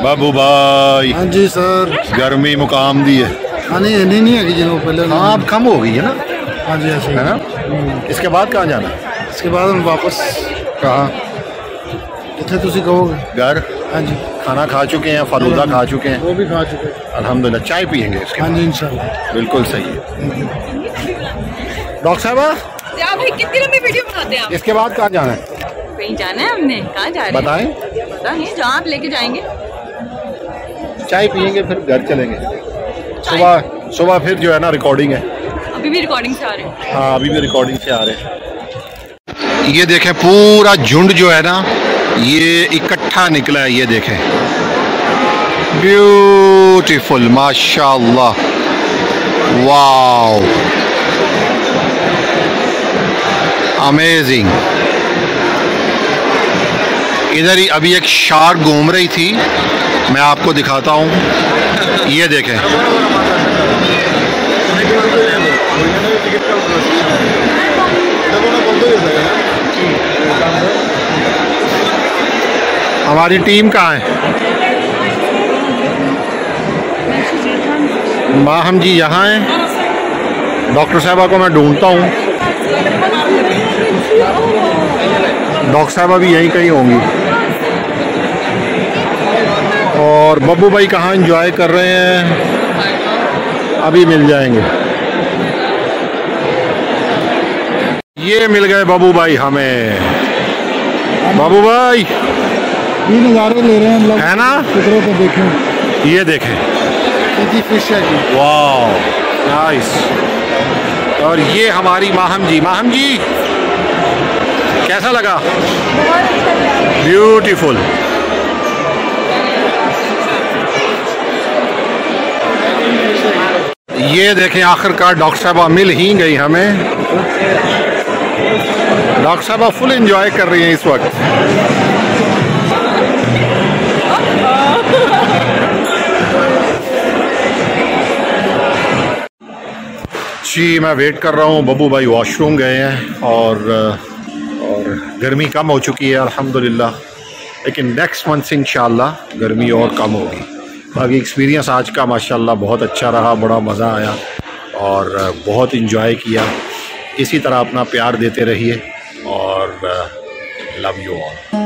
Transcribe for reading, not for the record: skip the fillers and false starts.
बाबू भाई। हाँ जी सर। गर्मी मुकाम दी है। हाँ नहीं इतनी नहीं है जिन्हों पहले। हाँ अब कम हो गई है ना। हाँ जी ऐसे है ना। इसके बाद कहाँ जाना है? इसके बाद हम वापस कहाँ? जितने तुसी कहोगे। घर। हाँ जी खाना खा चुके हैं, फलूदा खा चुके हैं। वो भी खा चुके हैं अल्हम्दुलिल्लाह। चाय पियेंगे इसके हाँ बाद। जी इंशाल्लाह। बिल्कुल सही है। डॉक्टर साहब भाई कितनी लंबी वीडियो बनाते हैं आप? इसके बाद कहाँ जाना है? कहीं जाना है हमने। कहाँ जा रहे हैं बताएं। पता नहीं, जहाँ आप लेके जाएंगे। चाय पियेंगे फिर घर चलेंगे। सुबह सुबह फिर जो है ना रिकॉर्डिंग है। अभी भी रिकॉर्डिंग से आ रहे हैं। हाँ अभी भी रिकॉर्डिंग से आ रहे हैं। ये देखें पूरा झुंड जो है ना ये इकट्ठा निकला है। ये देखें ब्यूटीफुल माशाल्लाह। Wow amazing. इधर ही अभी एक शार्क घूम रही थी, मैं आपको दिखाता हूँ। ये देखें हमारी टीम कहाँ है? माहम जी यहाँ हैं। डॉक्टर साहबा को मैं ढूंढता हूँ। डॉक्टर साहबा भी यहीं कहीं होंगी। और बब्बू भाई कहाँ एंजॉय कर रहे हैं? अभी मिल जाएंगे। ये मिल गए बब्बू भाई हमें। बब्बू भाई ये नज़ारे ले रहे हैं हम लोग, है ना। फिक्रों को देखें। ये देखें फिश है जी। वाह नाइस। और ये हमारी माहम जी। माहम जी कैसा लगा? ब्यूटीफुल। ये देखें आखिरकार डॉक्टर साहबा मिल ही गई हमें। डॉक्टर साहबा फुल एंजॉय कर रही हैं इस वक्त। जी मैं वेट कर रहा हूँ। बब्बू भाई वॉशरूम गए हैं और गर्मी कम हो चुकी है अल्हम्दुलिल्लाह। लेकिन नेक्स्ट मंथ से इंशाल्लाह गर्मी और कम होगी। बाकी एक्सपीरियंस आज का माशाल्लाह बहुत अच्छा रहा, बड़ा मज़ा आया और बहुत इंजॉय किया। इसी तरह अपना प्यार देते रहिए और लव यू ऑल।